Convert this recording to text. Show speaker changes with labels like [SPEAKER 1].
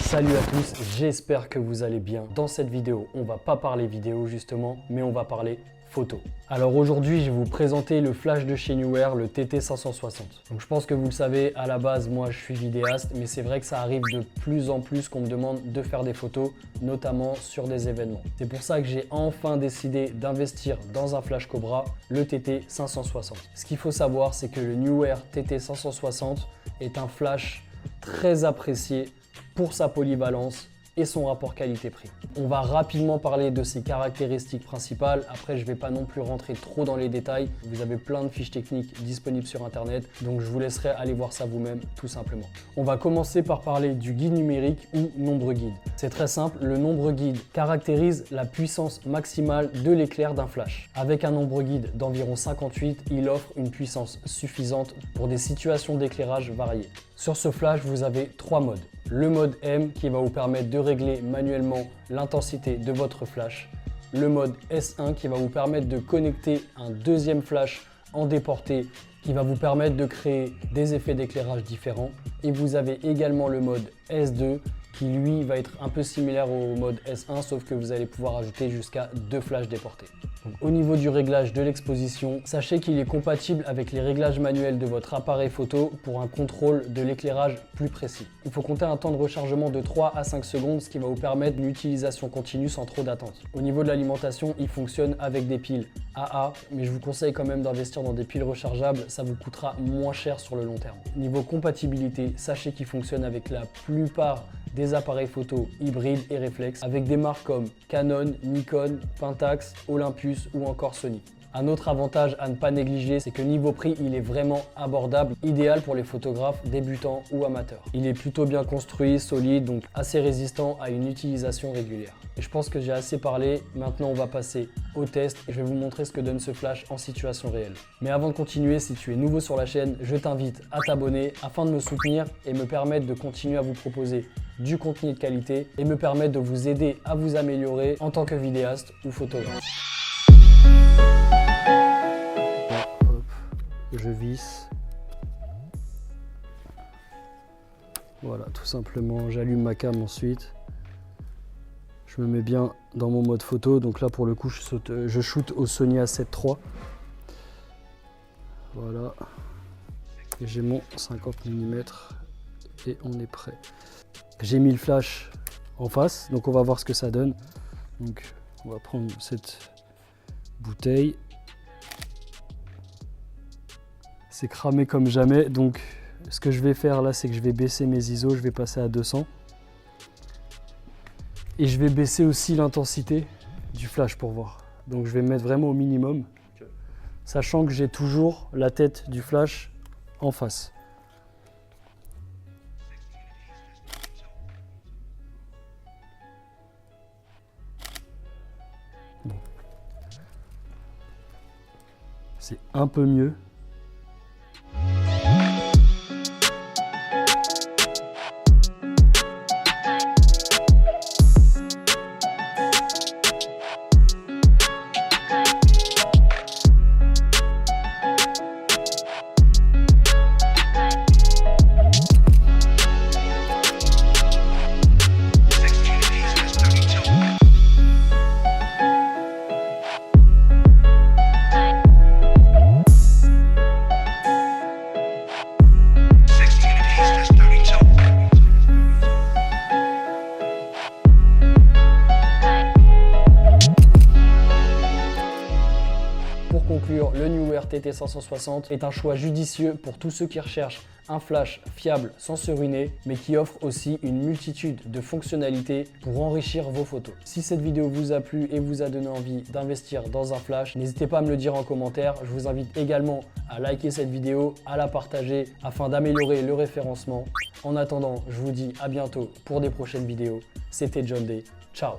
[SPEAKER 1] Salut à tous, j'espère que vous allez bien. Dans cette vidéo, on va pas parler vidéo justement, mais on va parler photo. Alors aujourd'hui, je vais vous présenter le flash de chez Neewer, le TT560. Donc je pense que vous le savez, à la base, moi je suis vidéaste, mais c'est vrai que ça arrive de plus en plus qu'on me demande de faire des photos, notamment sur des événements. C'est pour ça que j'ai enfin décidé d'investir dans un flash Cobra, le TT560. Ce qu'il faut savoir, c'est que le Neewer TT560 est un flash très apprécié pour sa polyvalence et son rapport qualité-prix. On va rapidement parler de ses caractéristiques principales. Après, je ne vais pas non plus rentrer trop dans les détails. Vous avez plein de fiches techniques disponibles sur Internet, donc je vous laisserai aller voir ça vous-même, tout simplement. On va commencer par parler du guide numérique ou nombre guide. C'est très simple, le nombre guide caractérise la puissance maximale de l'éclair d'un flash. Avec un nombre guide d'environ 58, il offre une puissance suffisante pour des situations d'éclairage variées. Sur ce flash, vous avez trois modes. Le mode M qui va vous permettre de régler manuellement l'intensité de votre flash. Le mode S1 qui va vous permettre de connecter un deuxième flash en déporté qui va vous permettre de créer des effets d'éclairage différents. Et vous avez également le mode S2 qui lui va être un peu similaire au mode S1 sauf que vous allez pouvoir ajouter jusqu'à 2 flashs déportés. Donc, au niveau du réglage de l'exposition, sachez qu'il est compatible avec les réglages manuels de votre appareil photo pour un contrôle de l'éclairage plus précis. Il faut compter un temps de rechargement de 3 à 5 secondes, ce qui va vous permettre une utilisation continue sans trop d'attente. Au niveau de l'alimentation, il fonctionne avec des piles AA, mais je vous conseille quand même d'investir dans des piles rechargeables, ça vous coûtera moins cher sur le long terme. Niveau compatibilité, sachez qu'il fonctionne avec la plupart des appareils photo hybrides et réflexes avec des marques comme Canon, Nikon, Pentax, Olympus ou encore Sony. Un autre avantage à ne pas négliger, c'est que niveau prix, il est vraiment abordable, idéal pour les photographes débutants ou amateurs. Il est plutôt bien construit, solide, donc assez résistant à une utilisation régulière. Et je pense que j'ai assez parlé, maintenant on va passer au test et je vais vous montrer ce que donne ce flash en situation réelle. Mais avant de continuer, si tu es nouveau sur la chaîne, je t'invite à t'abonner afin de me soutenir et me permettre de continuer à vous proposer du contenu de qualité et me permettre de vous aider à vous améliorer en tant que vidéaste ou photographe. Hop, je visse. Voilà, tout simplement, j'allume ma cam ensuite. Je me mets bien dans mon mode photo. Donc là, pour le coup, je shoot au Sony A7 III. Voilà. Et j'ai mon 50 mm et on est prêt. J'ai mis le flash en face, donc on va voir ce que ça donne. Donc on va prendre cette bouteille. C'est cramé comme jamais, donc ce que je vais faire là, c'est que je vais baisser mes ISO, je vais passer à 200. Et je vais baisser aussi l'intensité du flash pour voir. Donc je vais me mettre vraiment au minimum, sachant que j'ai toujours la tête du flash en face. Bon. C'est un peu mieux. Le Neewer TT560 est un choix judicieux pour tous ceux qui recherchent un flash fiable sans se ruiner, mais qui offre aussi une multitude de fonctionnalités pour enrichir vos photos. Si cette vidéo vous a plu et vous a donné envie d'investir dans un flash, n'hésitez pas à me le dire en commentaire. Je vous invite également à liker cette vidéo, à la partager afin d'améliorer le référencement. En attendant, je vous dis à bientôt pour des prochaines vidéos. C'était John Day. Ciao!